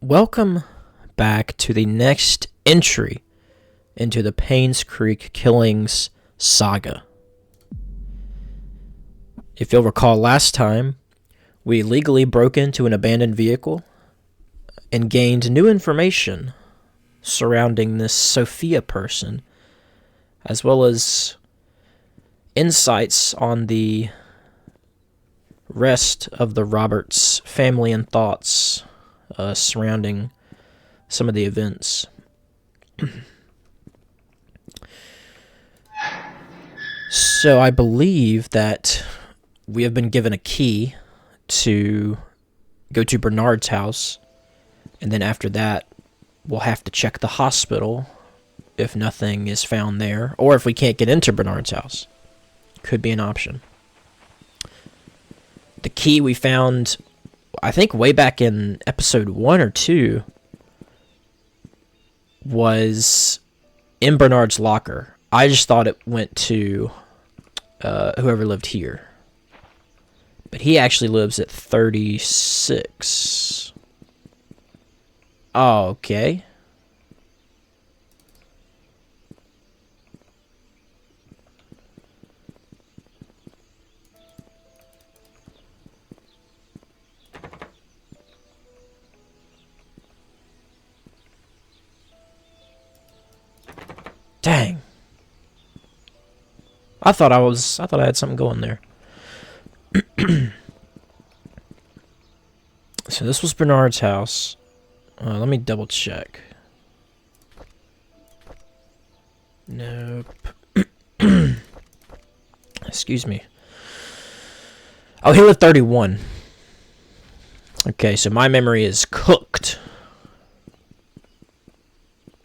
Welcome back to the next entry into the Painscreek Killings saga. If you'll recall last time, we legally broke into an abandoned vehicle and gained new information surrounding this Sophia person, as well as insights on the rest of the Roberts family and thoughts surrounding some of the events. So I believe that we have been given a key to go to Bernard's house, and then after that, we'll have to check the hospital if nothing is found there, or if we can't get into Bernard's house. Could be an option. The key we found, I think way back in episode 1 or 2, was in Bernard's locker. I just thought it went to whoever lived here. But he actually lives at 36. Oh, okay. Dang. I thought I had something going there. So this was Bernard's house. Let me double check. Nope. Excuse me. Oh, he lived 31. Okay, so my memory is cooked.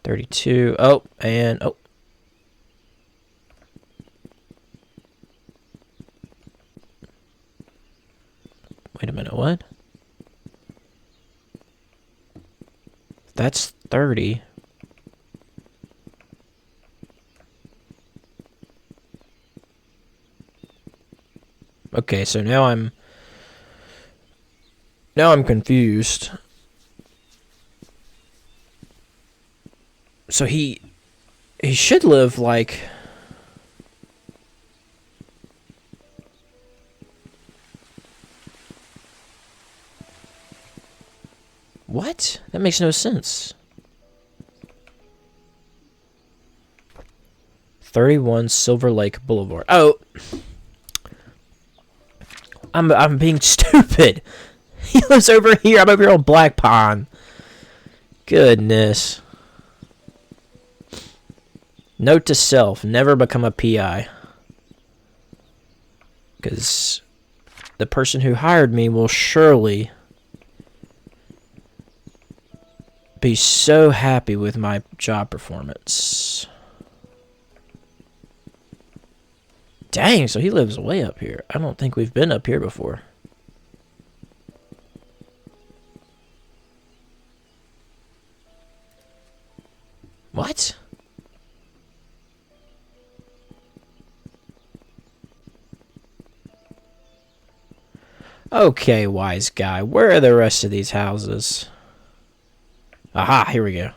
32. Oh, and oh. Wait a minute, what? That's 30. Okay, so now I'm confused. So he should live like what? That makes no sense. 31 Silver Lake Boulevard. Oh, I'm being stupid. He lives over here. I'm over here on Black Pond. Goodness. Note to self: never become a PI. Because the person who hired me will surely be so happy with my job performance. Dang, so he lives way up here. I don't think we've been up here before. What? Okay, wise guy. Where are the rest of these houses? Aha, here we go.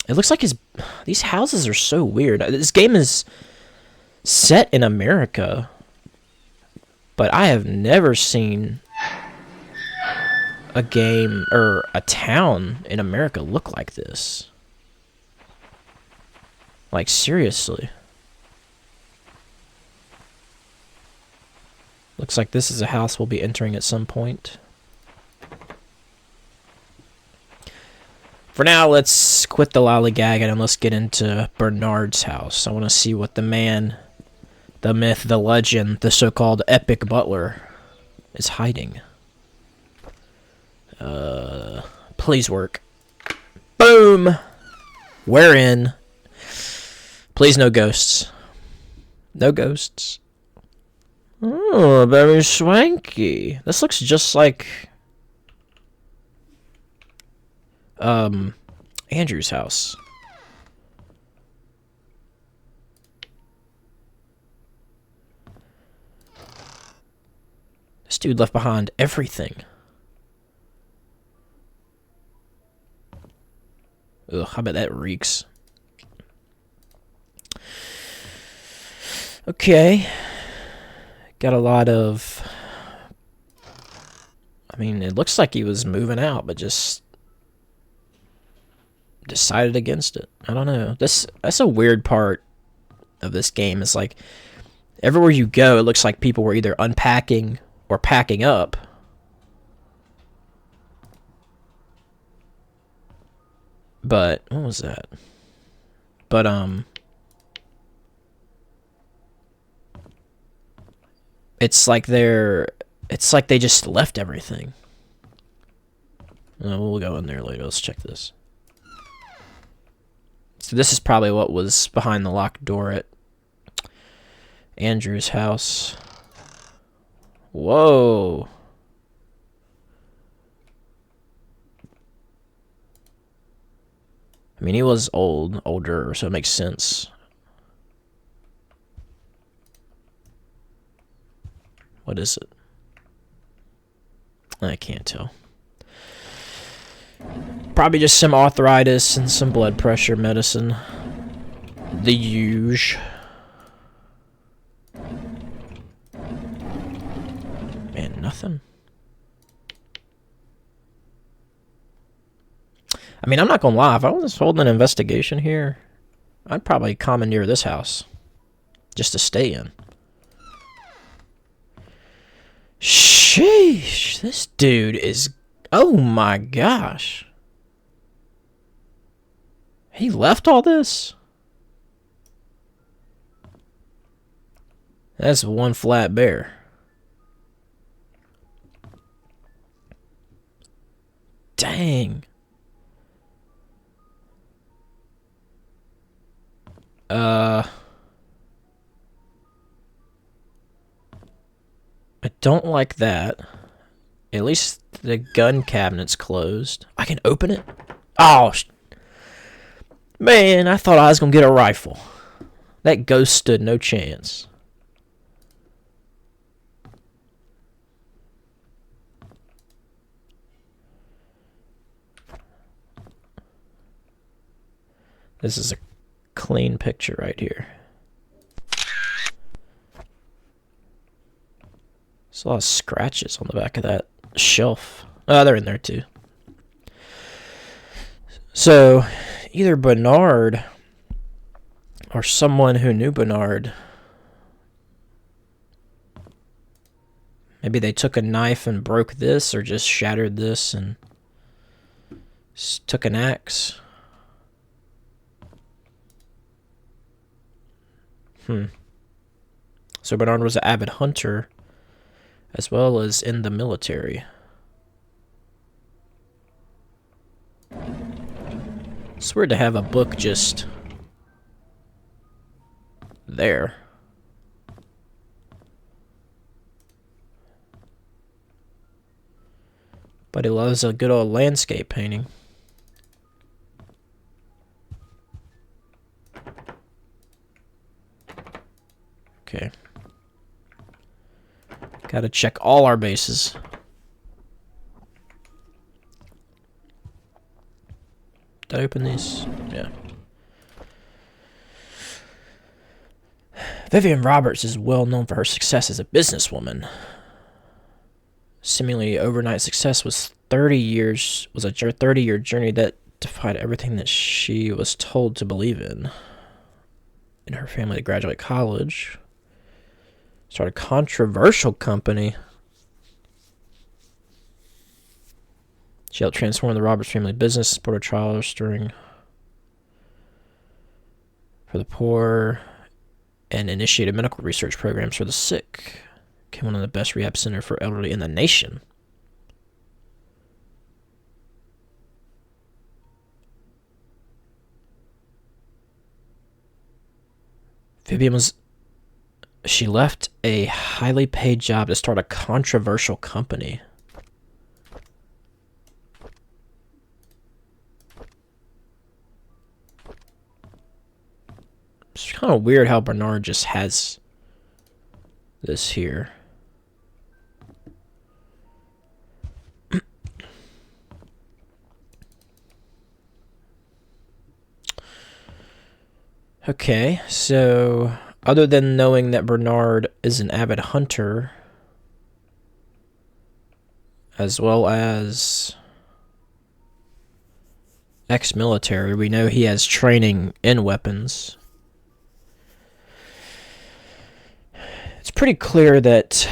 It looks like these houses are so weird. This game is set in America, but I have never seen a game or a town in America look like this. Like, seriously. Looks like this is a house we'll be entering at some point. For now, let's quit the lollygagging and let's get into Bernard's house. I want to see what the man, the myth, the legend, the so-called epic butler is hiding. Please work. Boom! We're in. Please, no ghosts. No ghosts. Oh, very swanky. This looks just like Andrew's house. dude left behind everything. Ugh, I bet that reeks. Okay. Got a lot of... I mean, it looks like he was moving out, but just decided against it. I don't know. That's a weird part of this game. It's like everywhere you go, it looks like people were either unpacking or packing up. But what was that? But it's like they just left everything. We'll go in there later. Let's check this. So this is probably what was behind the locked door at Andrew's house. Whoa. I mean, he was older, so it makes sense. What is it? I can't tell. Probably just some arthritis and some blood pressure medicine. The huge. Man, nothing. I mean, I'm not gonna lie. If I was holding an investigation here, I'd probably commandeer this house just to stay in. Sheesh, this dude is... Oh my gosh. He left all this? That's one flat bear. Dang. I don't like that. At least the gun cabinet's closed. I can open it? Oh, man, I thought I was going to get a rifle. That ghost stood no chance. This is a clean picture right here. There's a lot of scratches on the back of that shelf. Oh, they're in there too. So, either Bernard or someone who knew Bernard, maybe they took a knife and broke this, or just shattered this and took an axe. So Bernard was an avid hunter, as well as in the military. It's weird to have a book just there. But he loves a good old landscape painting. Okay. Gotta check all our bases. Did I open these? Yeah. Vivian Roberts is well known for her success as a businesswoman. Seemingly overnight success was 30 years was a 30-year journey that defied everything that she was told to believe in. In her family to graduate college, started a controversial company. She helped transform the Roberts family business, supported trials for the poor, and initiated medical research programs for the sick. Became one of the best rehab centers for elderly in the nation. She left a highly paid job to start a controversial company. It's kind of weird how Bernard just has this here. Okay, so other than knowing that Bernard is an avid hunter, as well as ex-military, we know he has training in weapons. It's pretty clear that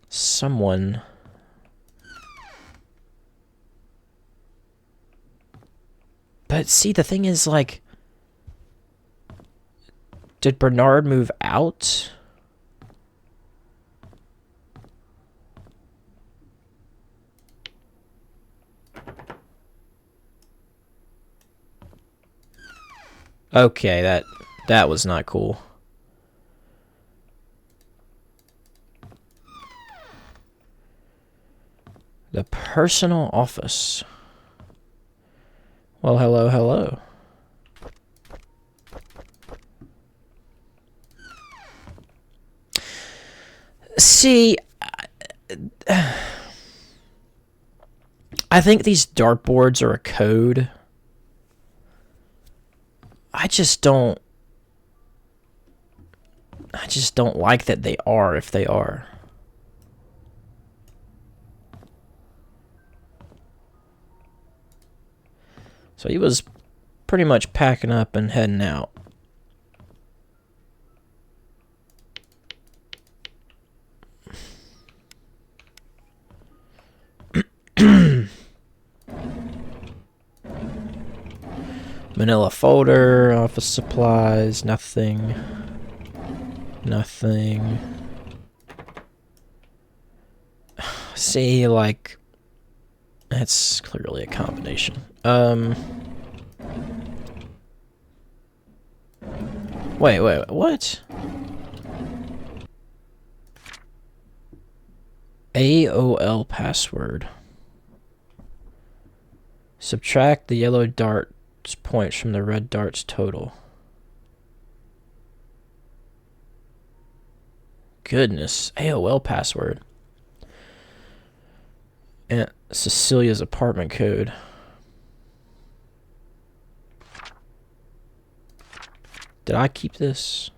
someone... But see, the thing is, like, did Bernard move out? Okay, that was not cool. The personal office. Well, hello, hello. See, I think these dartboards are a code. I just don't like that they are, if they are. So he was pretty much packing up and heading out. Manila folder, office supplies, nothing. Nothing. See, like, that's clearly a combination. Wait, what? AOL password. Subtract the yellow dart's points from the red dart's total. Goodness, AOL password. And Cecilia's apartment code. Did I keep this?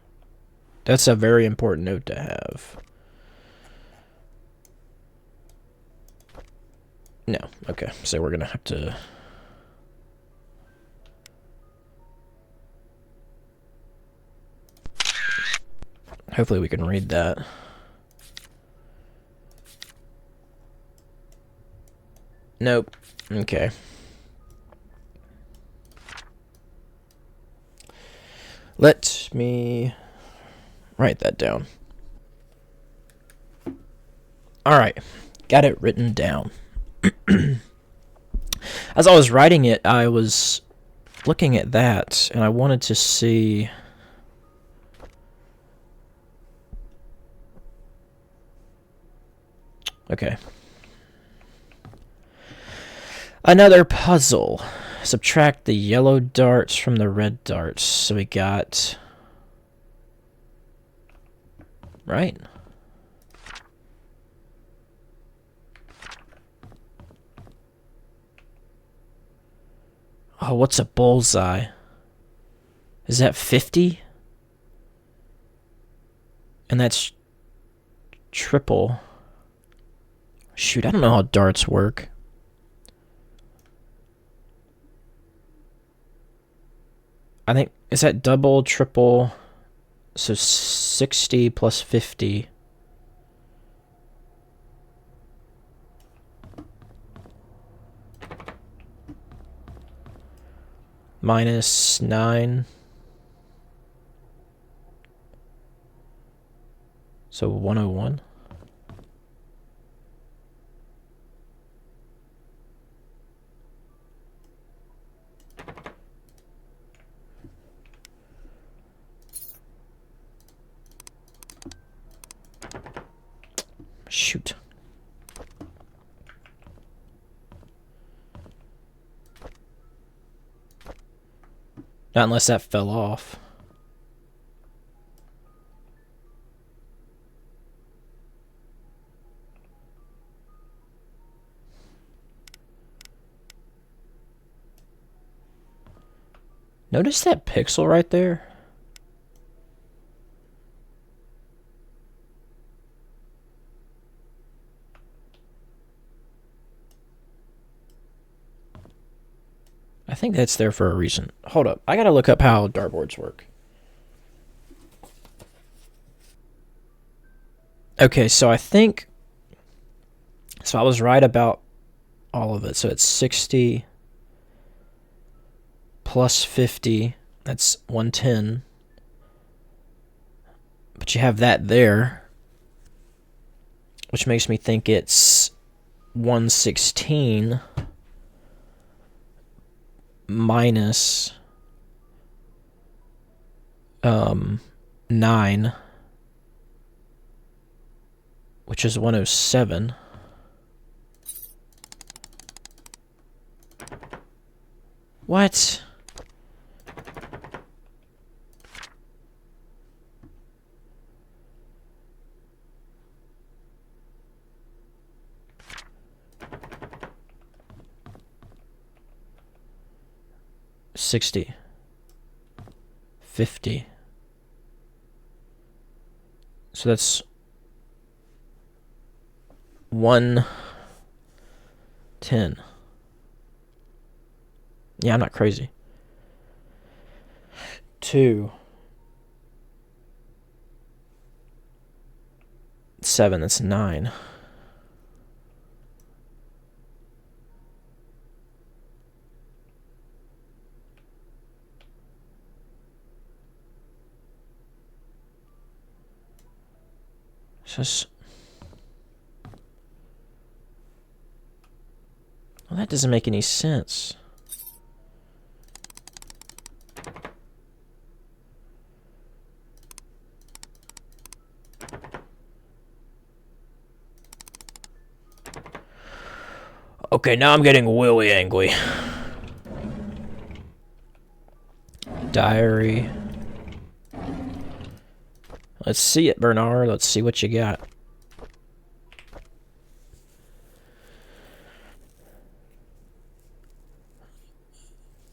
That's a very important note to have. No, okay, so we're gonna have to... Hopefully we can read that. Nope. Okay. Let me write that down. Alright. Got it written down. As I was writing it, I was looking at that, and I wanted to see... Okay. Another puzzle. Subtract the yellow darts from the red darts. So we got... Right? Oh, what's a bullseye? Is that 50? And that's triple. Shoot, I don't know how darts work. I think, is that double, triple? So 60 plus 50. Minus 9. So 101. Shoot. Not unless that fell off. Notice that pixel right there? I think that's there for a reason. Hold up. I gotta look up how dartboards work. Okay, so I think... So I was right about all of it. So it's 60 plus 50. That's 110. But you have that there, which makes me think it's 116 minus 9, which is 107. What? $60, $50. So that's 110. Yeah, I'm not crazy. 2, 7. That's 9. Well, that doesn't make any sense. Okay, now I'm getting really angry. Diary. Let's see it, Bernard. Let's see what you got.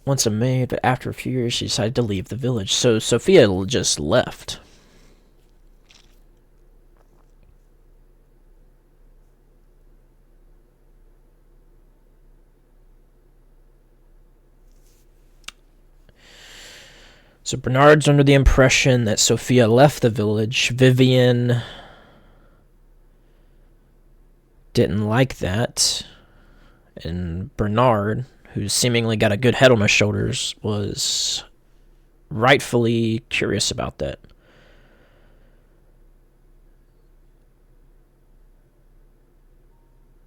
Once a maid, but after a few years, she decided to leave the village. So Sophia just left. So Bernard's under the impression that Sophia left the village. Vivian didn't like that. And Bernard, who's seemingly got a good head on his shoulders, was rightfully curious about that.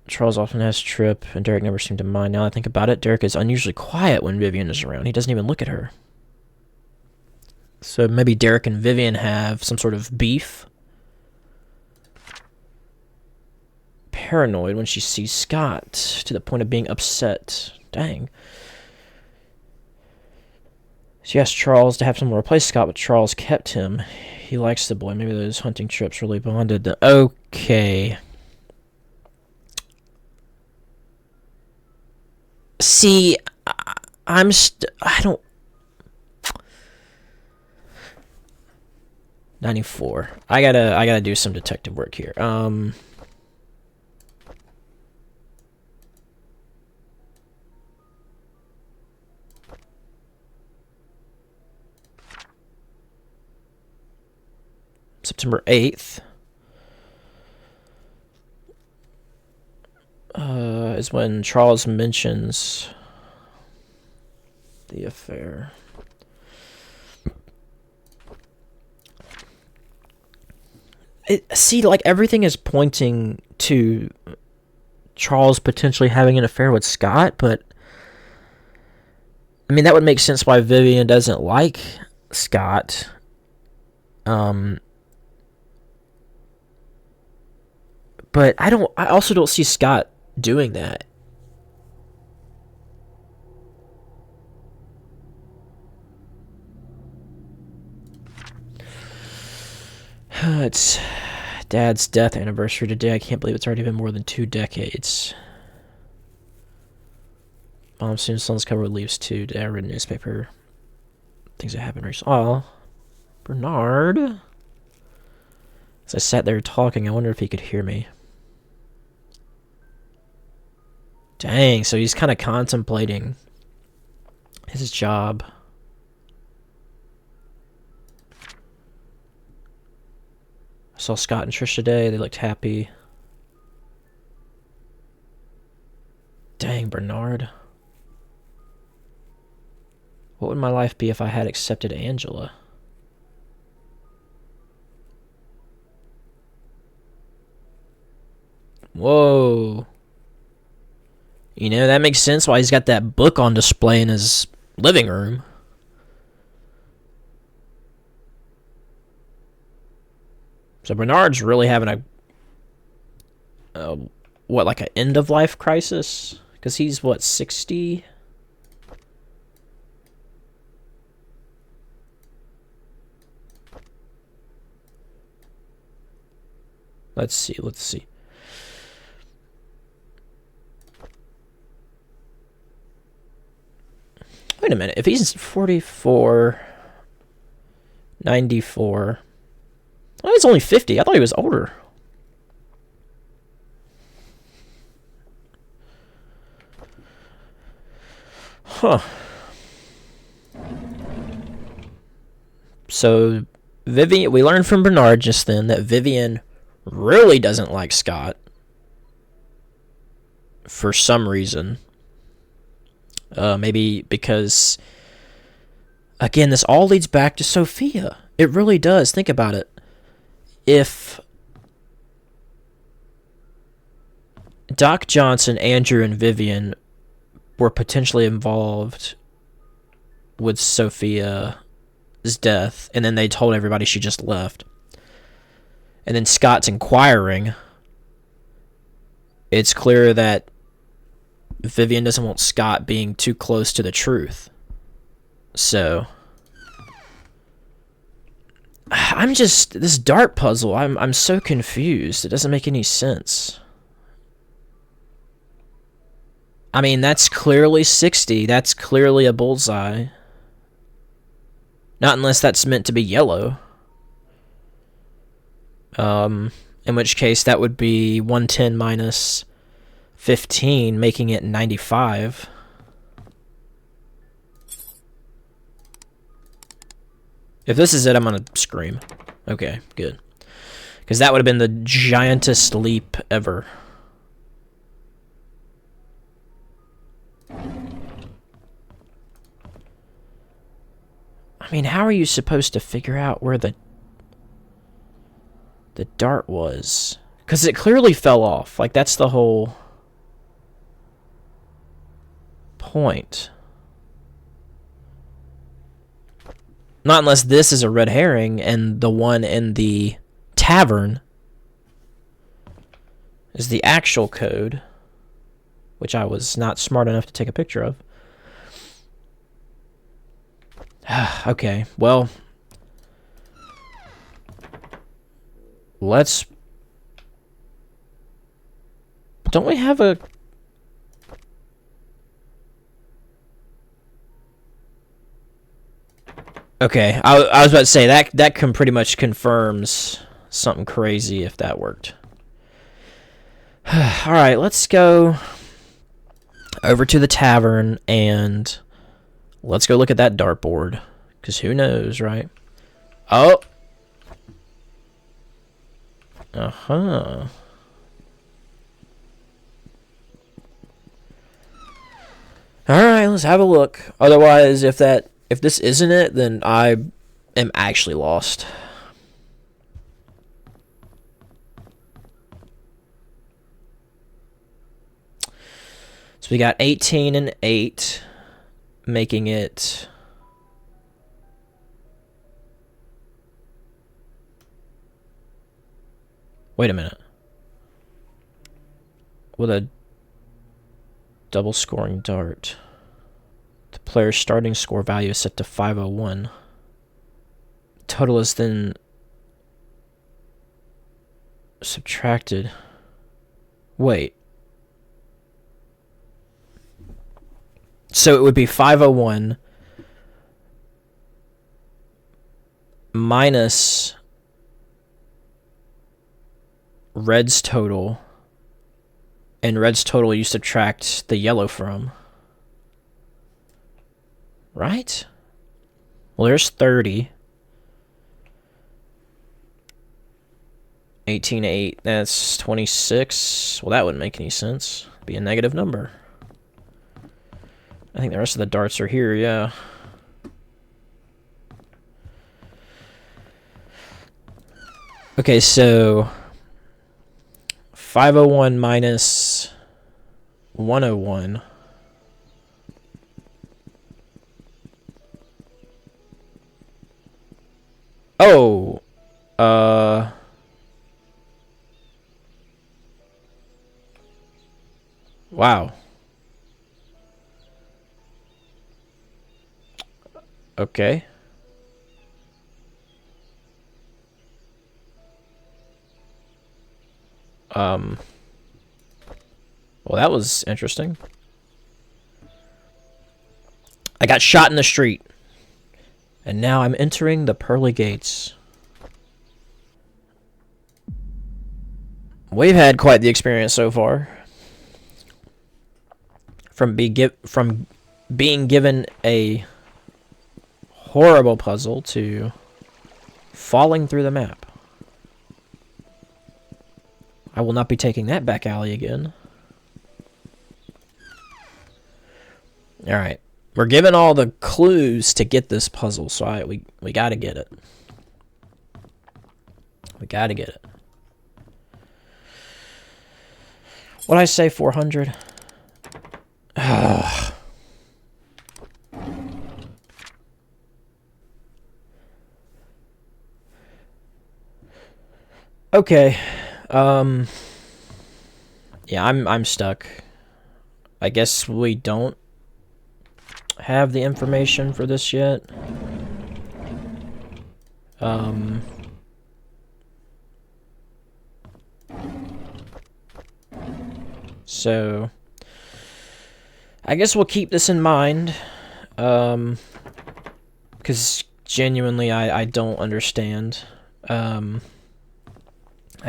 Charles often has Trip, and Derek never seemed to mind. Now that I think about it, Derek is unusually quiet when Vivian is around. He doesn't even look at her. So maybe Derek and Vivian have some sort of beef. Paranoid when she sees Scott, to the point of being upset. Dang. She asked Charles to have someone replace Scott, but Charles kept him. He likes the boy. Maybe those hunting trips really bonded them. Okay. See, I don't... 94. I gotta do some detective work here. September 8th is when Charles mentions the affair. See, like, everything is pointing to Charles potentially having an affair with Scott, but I mean, that would make sense why Vivian doesn't like Scott. But I also don't see Scott doing that. It's Dad's death anniversary today. I can't believe it's already been more than 2 decades. Mom soon son's cover with leaves too. Dad read a newspaper. things that happened recently. Oh, Bernard. As I sat there talking, I wonder if he could hear me. Dang, so he's kind of contemplating his job. I saw Scott and Trish today. They looked happy. Dang, Bernard. What would my life be if I had accepted Angela? Whoa. You know, that makes sense why he's got that book on display in his living room. So Bernard's really having what, like an end-of-life crisis? Because he's, what, 60? Let's see. Wait a minute. If he's 44, 94... Oh, he's only 50. I thought he was older. Huh. So, Vivian, we learned from Bernard just then that Vivian really doesn't like Scott. For some reason. Maybe because, again, this all leads back to Sophia. It really does. Think about it. If Doc Johnson, Andrew, and Vivian were potentially involved with Sophia's death, and then they told everybody she just left, and then Scott's inquiring, it's clear that Vivian doesn't want Scott being too close to the truth. So this dart puzzle, I'm so confused. It doesn't make any sense. I mean, that's clearly 60. That's clearly a bullseye. Not unless that's meant to be yellow. In which case that would be 110 minus 15, making it 95. If this is it, I'm going to scream. Okay, good. Because that would have been the giantest leap ever. I mean, how are you supposed to figure out where the dart was? Because it clearly fell off. Like, that's the whole point. Not unless this is a red herring and the one in the tavern is the actual code, which I was not smart enough to take a picture of. Okay, well, let's... Don't we have a... Okay, I was about to say, that can pretty much confirms something crazy if that worked. Alright, let's go over to the tavern and let's go look at that dartboard. Because who knows, right? Oh! Uh-huh. Alright, let's have a look. Otherwise, if this isn't it, then I am actually lost. So we got 18 and 8, making it... Wait a minute. With a double scoring dart. The player's starting score value is set to 501. Total is then subtracted. Wait. So it would be 501 minus red's total, and red's total you subtract the yellow from. Right? Well, there's 30. 18/8, that's 26. Well, that wouldn't make any sense. Be a negative number. I think the rest of the darts are here, yeah. Okay, so 501 minus 101. Oh, wow. Okay. Well, that was interesting. I got shot in the street. And now I'm entering the pearly gates. We've had quite the experience so far. From being given a horrible puzzle to falling through the map. I will not be taking that back alley again. Alright. We're given all the clues to get this puzzle, so we gotta get it. We gotta get it. What'd I say, 400? Okay. Yeah, I'm stuck. I guess we don't have the information for this yet. So I guess we'll keep this in mind, because genuinely I don't understand. I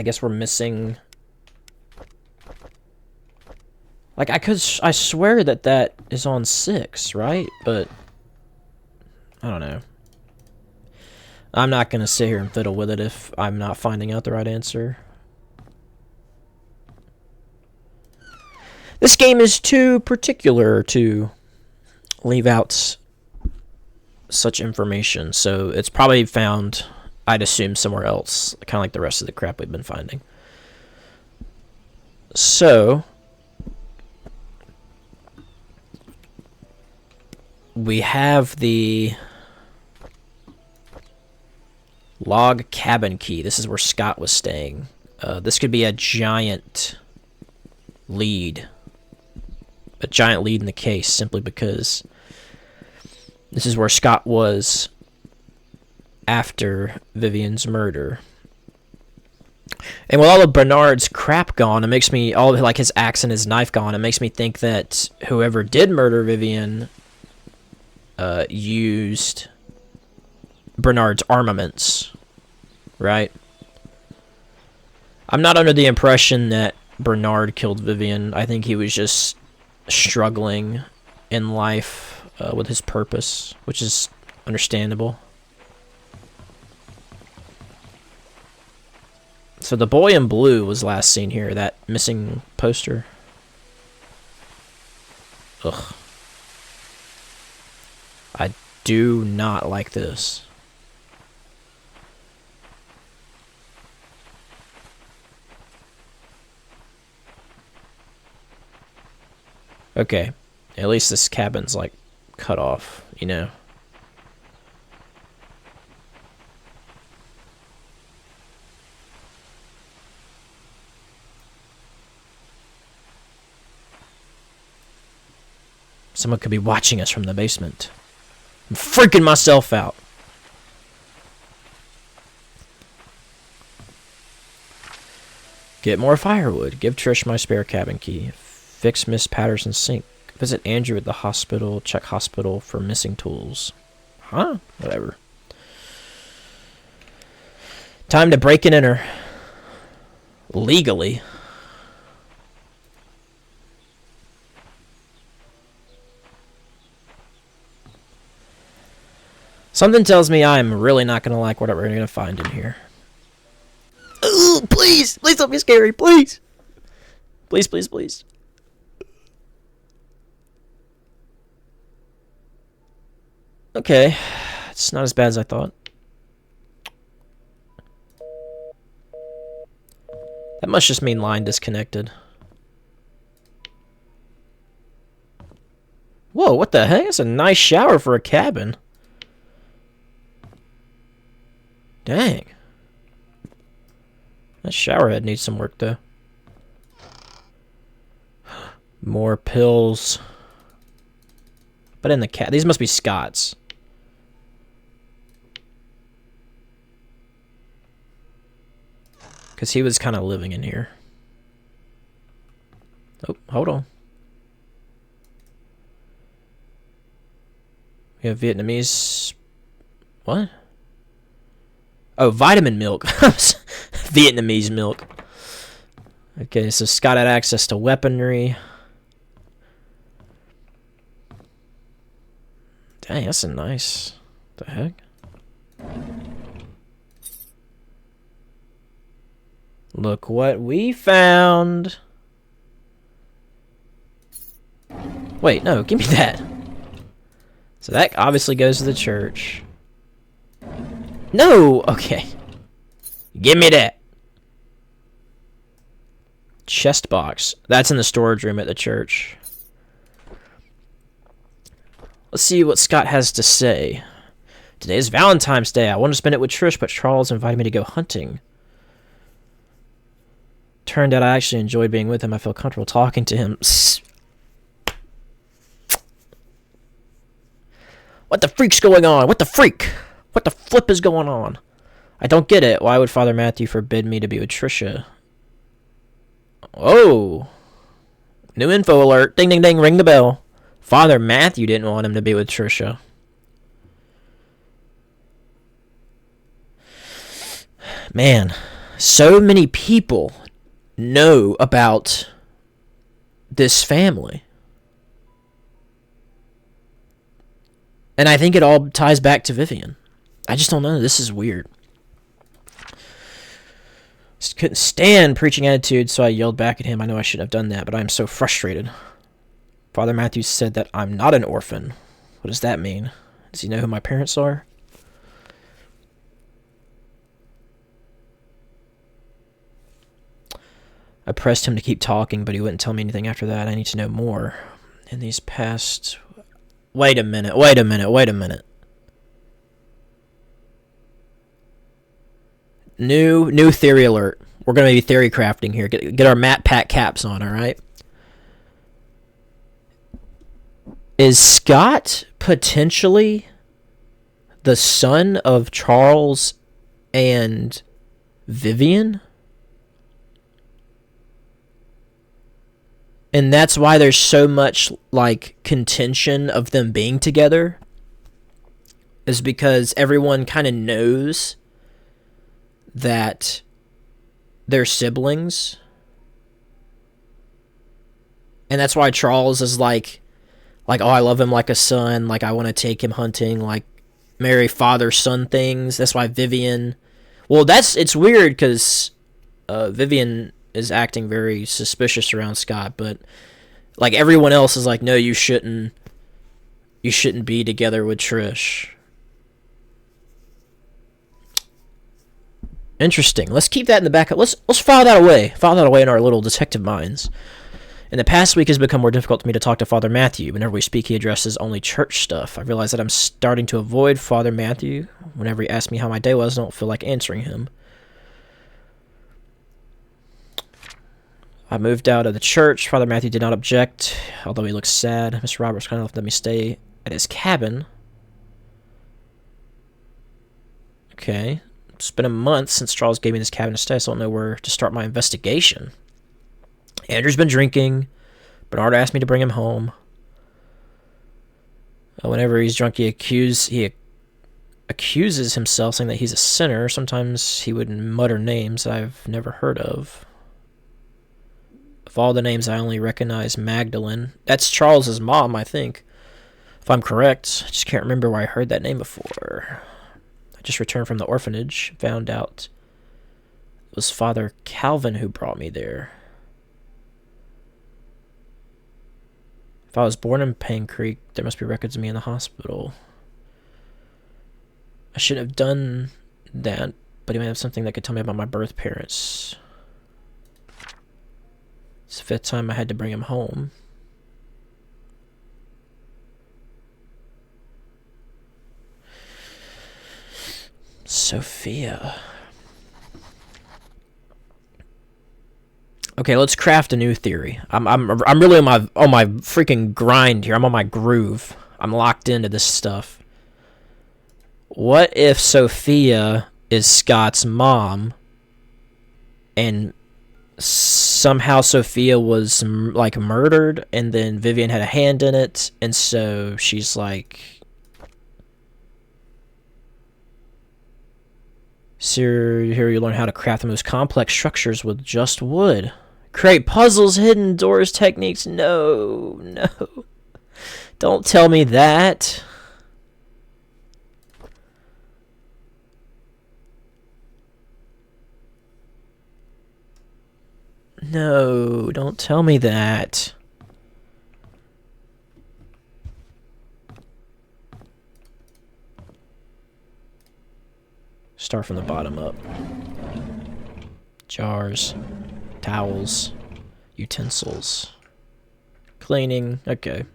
guess we're missing. Like, I swear that is on 6, right? But I don't know. I'm not gonna sit here and fiddle with it if I'm not finding out the right answer. This game is too particular to leave out such information, so it's probably found, I'd assume, somewhere else, kind of like the rest of the crap we've been finding. So we have the log cabin key. This is where Scott was staying. This could be a giant lead. A giant lead in the case, simply because this is where Scott was after Vivian's murder. And with all of Bernard's crap gone, it makes me, all of, like, his axe and his knife gone, it makes me think that whoever did murder Vivian used Bernard's armaments, right? I'm not under the impression that Bernard killed Vivian. I think he was just struggling in life with his purpose, which is understandable. So the boy in blue was last seen here, that missing poster. Ugh. I do not like this. Okay, at least this cabin's, like, cut off, you know? Someone could be watching us from the basement. I'm freaking myself out. Get more firewood. Give Trish my spare cabin key. Fix Miss Patterson's sink. Visit Andrew at the hospital. Check hospital for missing tools. Huh? Whatever. Time to break and enter. Legally. Something tells me I'm really not going to like what we're going to find in here. Ooh, please! Please don't be scary, please! Please, please, please. Okay. It's not as bad as I thought. That must just mean line disconnected. Whoa, what the heck? That's a nice shower for a cabin. Dang. That shower head needs some work, though. More pills. But in the cat, these must be Scott's. Because he was kind of living in here. Oh, hold on. We have Vietnamese... What? Oh, vitamin milk. Vietnamese milk. Okay, so Scott had access to weaponry. Dang, that's a nice... What the heck? Look what we found. Wait, no, give me that. So that obviously goes to the church. No! Okay. Give me that. Chest box. That's in the storage room at the church. Let's see what Scott has to say. Today is Valentine's Day. I wanted to spend it with Trish, but Charles invited me to go hunting. Turned out I actually enjoyed being with him. I feel comfortable talking to him. What the freak's going on? What the freak? What the flip is going on? I don't get it. Why would Father Matthew forbid me to be with Trisha? Oh. New info alert. Ding, ding, ding. Ring the bell. Father Matthew didn't want him to be with Trisha. Man, so many people know about this family. And I think it all ties back to Vivian. I just don't know. This is weird. Just couldn't stand preaching attitude, so I yelled back at him. I know I shouldn't have done that, but I'm so frustrated. Father Matthews said that I'm not an orphan. What does that mean? Does he know who my parents are? I pressed him to keep talking, but he wouldn't tell me anything after that. I need to know more. In these past... Wait a minute, wait a minute, wait a minute. New theory alert. We're going to be theory crafting here. Get our Matt Pat caps on, all right? Is Scott potentially the son of Charles and Vivian? And that's why there's so much, like, contention of them being together. Is because everyone kind of knows that they're siblings. And that's why Charles is like, oh, I love him like a son. Like, I want to take him hunting. Like, marry father-son things. That's why Vivian... Well, it's weird because Vivian is acting very suspicious around Scott, but like everyone else is like, no, you shouldn't be together with Trish. Interesting. Let's keep that in the back. Let's file that away. File that away in our little detective minds. In the past week, it's become more difficult for me to talk to Father Matthew. Whenever we speak, he addresses only church stuff. I realize that I'm starting to avoid Father Matthew. Whenever he asks me how my day was, I don't feel like answering him. I moved out of the church. Father Matthew did not object, although he looked sad. Mr. Roberts kind of let me stay at his cabin. Okay. It's been a month since Charles gave me this cabin to stay, so I don't know where to start my investigation. Andrew's been drinking. Bernard asked me to bring him home. Whenever he's drunk, he accuses himself, saying that he's a sinner. Sometimes he would mutter names I've never heard of. Of all the names, I only recognize Magdalene. That's Charles's mom, I think, if I'm correct. I just can't remember where I heard that name before. I just returned from the orphanage, found out it was Father Calvin who brought me there. If I was born in Painscreek, there must be records of me in the hospital. I shouldn't have done that, but he might have something that could tell me about my birth parents. It's the 5th time I had to bring him home. Sophia. Okay, let's craft a new theory. I'm really on my freaking grind here. I'm on my groove. I'm locked into this stuff. What if Sophia is Scott's mom, and somehow Sophia was like murdered, and then Vivian had a hand in it, and so she's like, "Sir, here you learn how to craft the most complex structures with just wood. Create puzzles, hidden doors, techniques." No, no. Don't tell me that. No, don't tell me that. Start from the bottom up. Jars, towels, utensils, cleaning. Okay.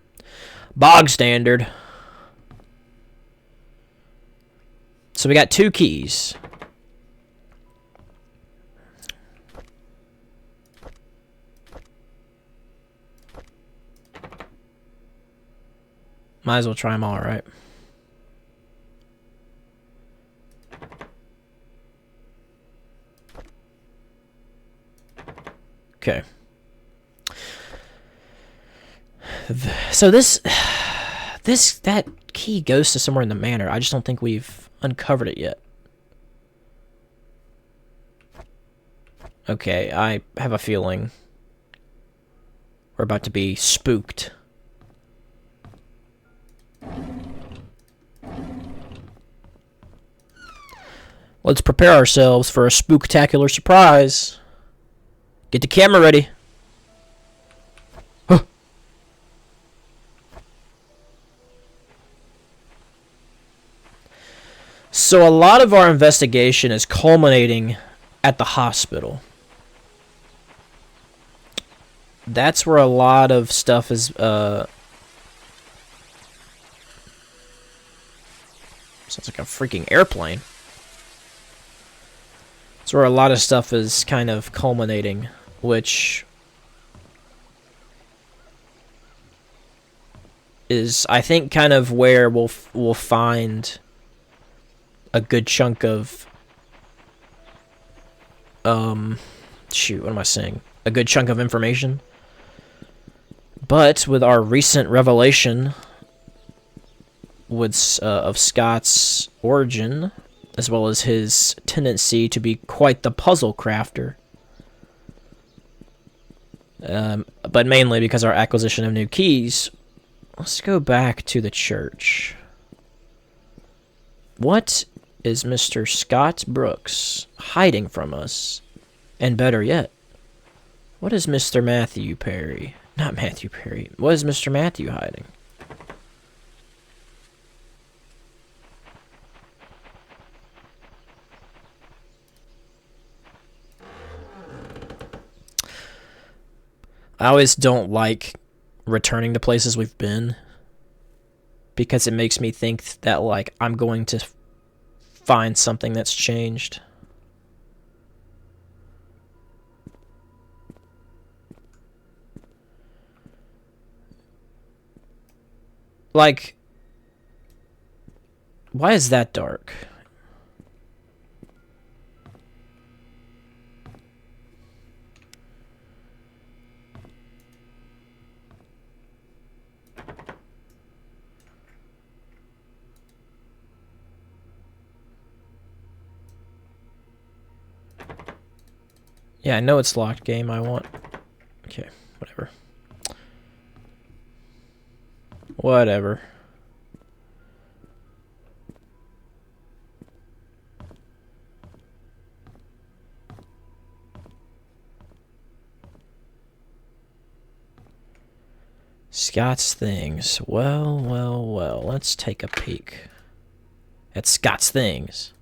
Bog standard. So we got 2 keys. Might as well try them all, right? Okay. So that key goes to somewhere in the manor. I just don't think we've uncovered it yet. Okay, I have a feeling we're about to be spooked. Let's prepare ourselves for a spooktacular surprise. Get the camera ready. Huh. So a lot of our investigation is culminating at the hospital. That's where a lot of stuff is sounds like a freaking airplane. That's where a lot of stuff is kind of culminating, which is, I think, kind of where we'll find a good chunk of shoot, what am I saying? A good chunk of information. But with our recent revelation of Scott's origin, as well as his tendency to be quite the puzzle crafter, but mainly because our acquisition of new keys, let's go back to the church. What is Mr. Scott Brooks hiding from us? And better yet, what is Mr. Matthew Perry? Not Matthew Perry. What is Mr. Matthew hiding? I always don't like returning to places we've been, because it makes me think that, like, I'm going to find something that's changed. Like, why is that dark? Yeah, I know it's locked game. I want... Okay, whatever. Whatever. Scott's things. Well, well, well. Let's take a peek at Scott's things.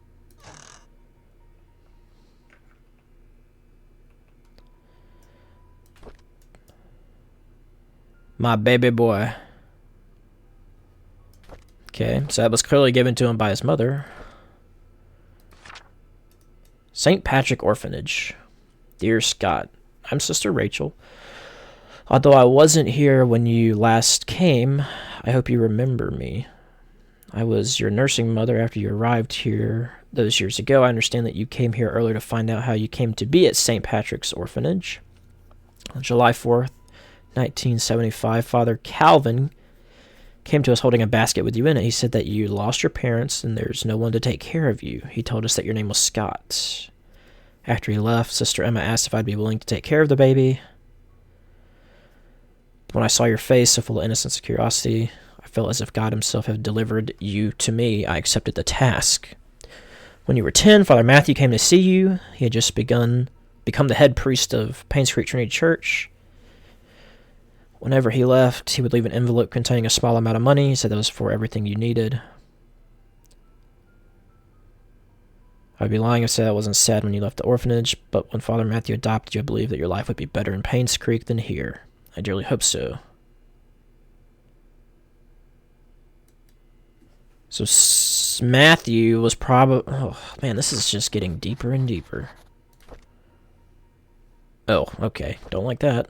My baby boy. Okay, so that was clearly given to him by his mother. St. Patrick Orphanage. Dear Scott, I'm Sister Rachel. Although I wasn't here when you last came, I hope you remember me. I was your nursing mother after you arrived here those years ago. I understand that you came here earlier to find out how you came to be at St. Patrick's Orphanage. On July 4th, 1975, Father Calvin came to us holding a basket with you in it. He said that you lost your parents and there's no one to take care of you. He told us that your name was Scott. After he left, Sister Emma asked if I'd be willing to take care of the baby. When I saw your face, so full of innocence and curiosity, I felt as if God himself had delivered you to me. I accepted the task. When you were 10, Father Matthew came to see you. He had just become the head priest of Painscreek Trinity Church. Whenever he left, he would leave an envelope containing a small amount of money. He said that was for everything you needed. I'd be lying if I said I wasn't sad when you left the orphanage, but when Father Matthew adopted you, I believed that your life would be better in Painscreek than here. I dearly hope so. So Matthew was probably... Oh, man, this is just getting deeper and deeper. Oh, okay. Don't like that.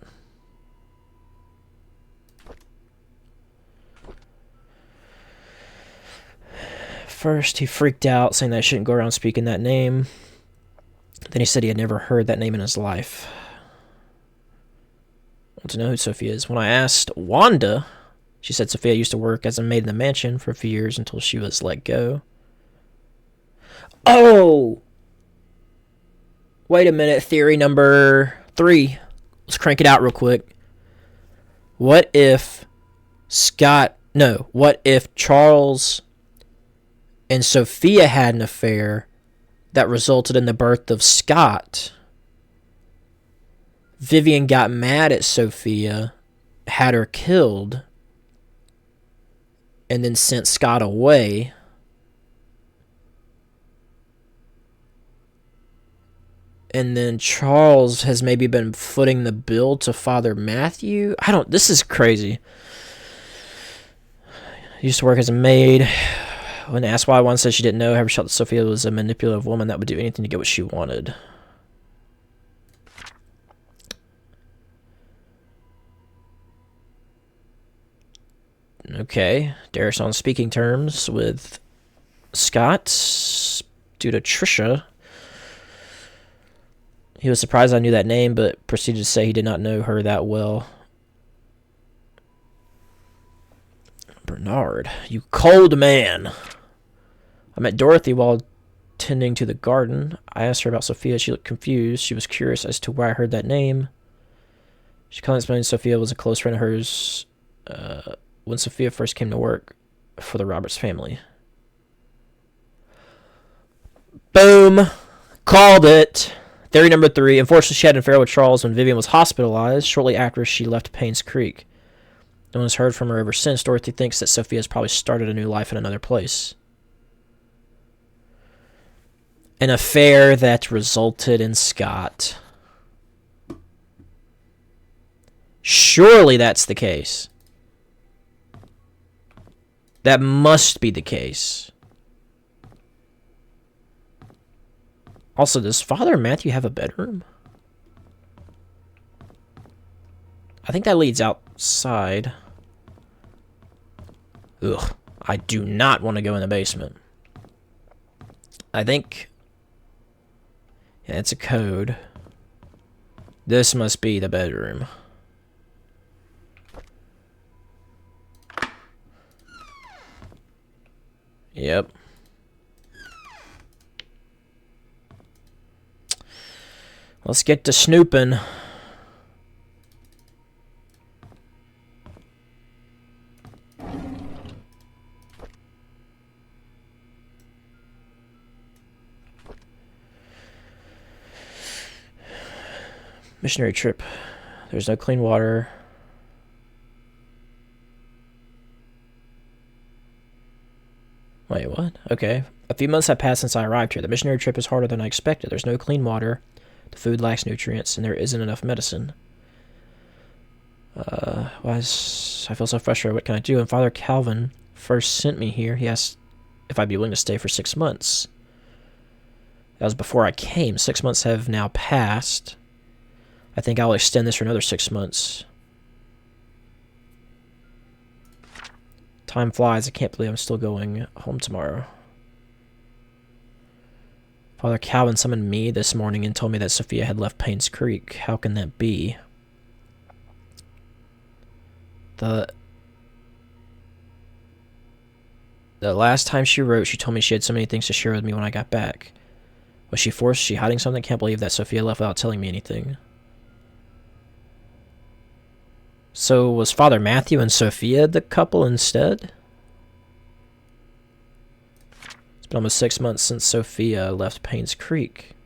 First, he freaked out, saying that I shouldn't go around speaking that name. Then he said he had never heard that name in his life. I want to know who Sophia is. When I asked Wanda, she said Sophia used to work as a maid in the mansion for a few years until she was let go. Oh! Wait a minute. Theory number 3. Let's crank it out real quick. What if what if Charles and Sophia had an affair that resulted in the birth of Scott? Vivian got mad at Sophia, had her killed, and then sent Scott away. And then Charles has maybe been footing the bill to Father Matthew. This is crazy. Used to work as a maid. When asked why, one said she didn't know. However, she felt that Sophia was a manipulative woman that would do anything to get what she wanted. Okay. Darius on speaking terms with Scott due to Trisha. He was surprised I knew that name, but proceeded to say he did not know her that well. Bernard, you cold man. I met Dorothy while tending to the garden. I asked her about Sophia. She looked confused. She was curious as to where I heard that name. She kindly explained Sophia was a close friend of hers when Sophia first came to work for the Roberts family. Boom. Called it. Theory number 3. Unfortunately, she had an affair with Charles when Vivian was hospitalized shortly after she left Painscreek. No one has heard from her ever since. Dorothy thinks that Sophia has probably started a new life in another place. An affair that resulted in Scott. Surely that's the case. That must be the case. Also, does Father Matthew have a bedroom? I think that leads outside. Ugh. I do not want to go in the basement. I think... Yeah, it's a code. This must be the bedroom. Yep. Let's get to snooping. Missionary trip. There's no clean water. Wait, what? Okay. A few months have passed since I arrived here. The missionary trip is harder than I expected. There's no clean water. The food lacks nutrients, and there isn't enough medicine. I feel so frustrated. What can I do? When Father Calvin first sent me here, he asked if I'd be willing to stay for 6 months. That was before I came. 6 months have now passed. I think I'll extend this for another 6 months. Time flies. I can't believe I'm still going home tomorrow. Father Calvin summoned me this morning and told me that Sophia had left Painscreek. How can that be? The last time she wrote, she told me she had so many things to share with me when I got back. Was she forced? Was she hiding something? Can't believe that Sophia left without telling me anything. So was Father Matthew and Sophia the couple instead? It's been almost 6 months since Sophia left Painscreek.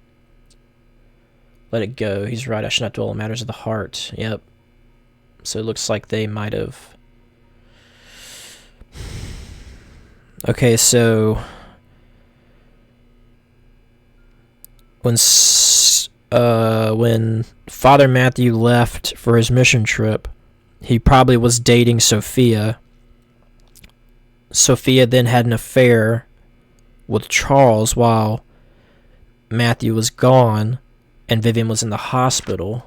Let it go. He's right. I should not dwell on matters of the heart. Yep. So it looks like they might have... Okay, so... When Father Matthew left for his mission trip, he probably was dating Sophia. Sophia then had an affair with Charles while Matthew was gone and Vivian was in the hospital.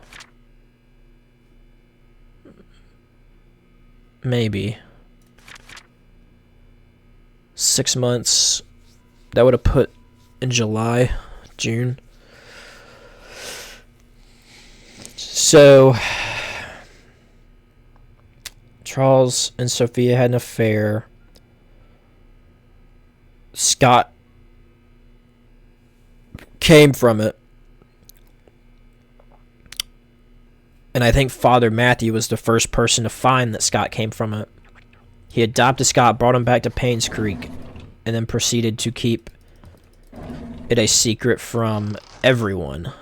Maybe. 6 months. That would have put in July, June. So... Charles and Sophia had an affair. Scott came from it. And I think Father Matthew was the first person to find that Scott came from it. He adopted Scott, brought him back to Painscreek, and then proceeded to keep it a secret from everyone.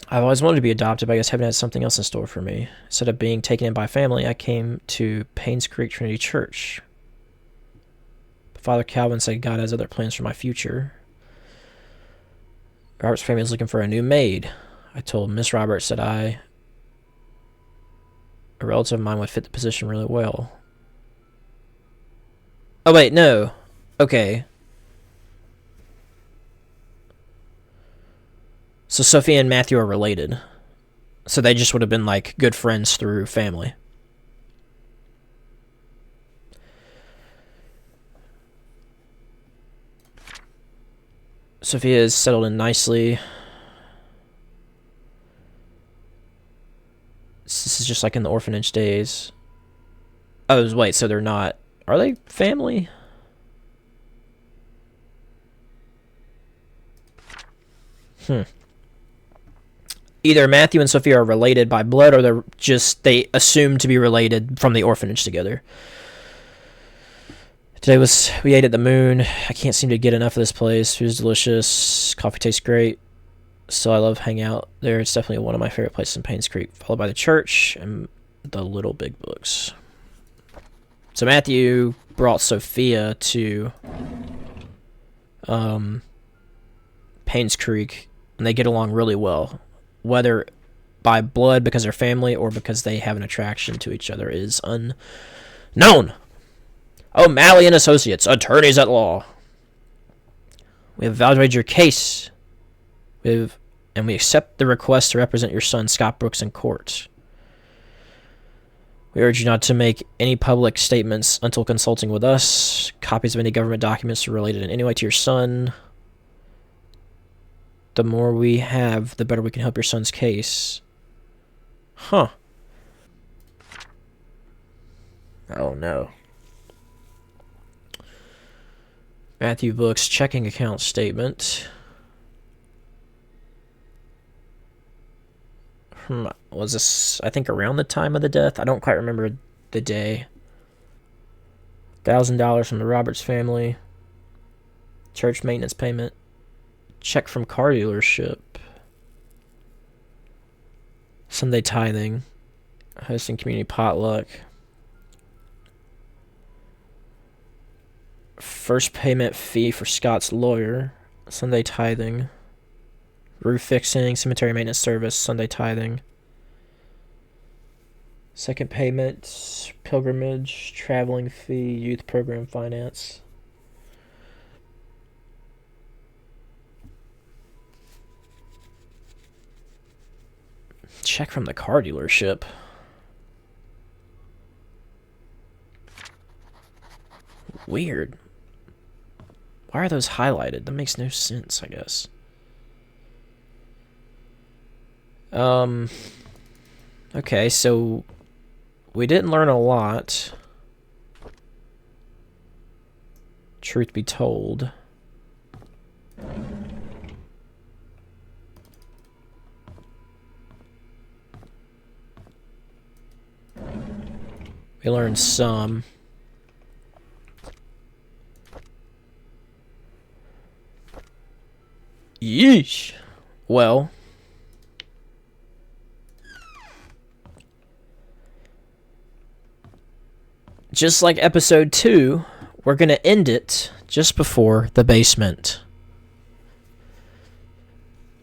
I've always wanted to be adopted, but I guess heaven had something else in store for me. Instead of being taken in by family, I came to Painscreek Trinity Church. But Father Calvin said God has other plans for my future. Roberts' family is looking for a new maid. I told Miss Roberts that a relative of mine would fit the position really well. Oh, wait, no. Okay. So Sophia and Matthew are related. So they just would have been like good friends through family. Sophia is settled in nicely. This is just like in the orphanage days. Oh, wait, so they're not... Are they family? Either Matthew and Sophia are related by blood, or they assume to be related from the orphanage together. We ate at the Moon. I can't seem to get enough of this place. Food's delicious. Coffee tastes great. So I love hanging out there. It's definitely one of my favorite places in Painscreek, followed by the church and the Little Big Books. So Matthew brought Sophia to Painscreek, and they get along really well. Whether by blood because they're family or because they have an attraction to each other is unknown. O'Malley and Associates, attorneys at law. We have evaluated your case. And we accept the request to represent your son, Scott Brooks, in court. We urge you not to make any public statements until consulting with us. Copies of any government documents related in any way to your son. The more we have, the better we can help your son's case. Huh. Oh, no. Matthew Book's checking account statement. Was this, I think, around the time of the death? I don't quite remember the day. $1,000 from the Roberts family. Church maintenance payment. Check from car dealership. Sunday tithing. Hosting community potluck. First payment fee for Scott's lawyer. Sunday tithing. Roof fixing, cemetery maintenance service, Sunday tithing. Second payment, pilgrimage, traveling fee, youth program finance. Check from the car dealership. Weird. Why are those highlighted? That makes no sense, I guess. Okay, so we didn't learn a lot. Truth be told. We learned some. Yeesh. Well, just like episode 2, we're going to end it just before the basement.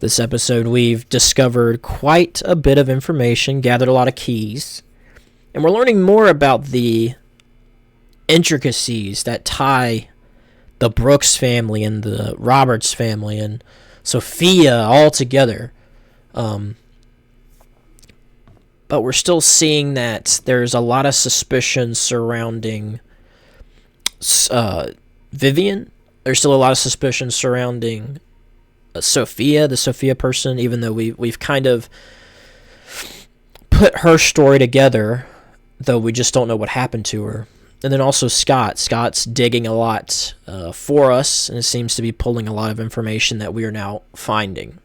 This episode, we've discovered quite a bit of information, gathered a lot of keys, and we're learning more about the intricacies that tie the Brooks family and the Roberts family and Sophia all together. But we're still seeing that there's a lot of suspicion surrounding Vivian. There's still a lot of suspicion surrounding Sophia, the Sophia person, even though we've kind of put her story together, though we just don't know what happened to her. And then also Scott. Scott's digging a lot for us, and it seems to be pulling a lot of information that we are now finding.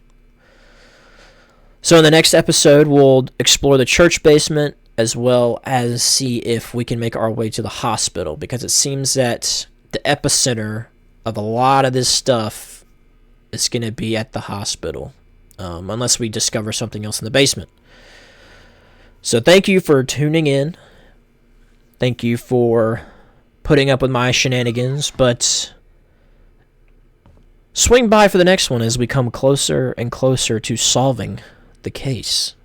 So in the next episode, we'll explore the church basement as well as see if we can make our way to the hospital, because it seems that the epicenter of a lot of this stuff is going to be at the hospital, unless we discover something else in the basement. So thank you for tuning in. Thank you for putting up with my shenanigans, but swing by for the next one as we come closer and closer to solving the case.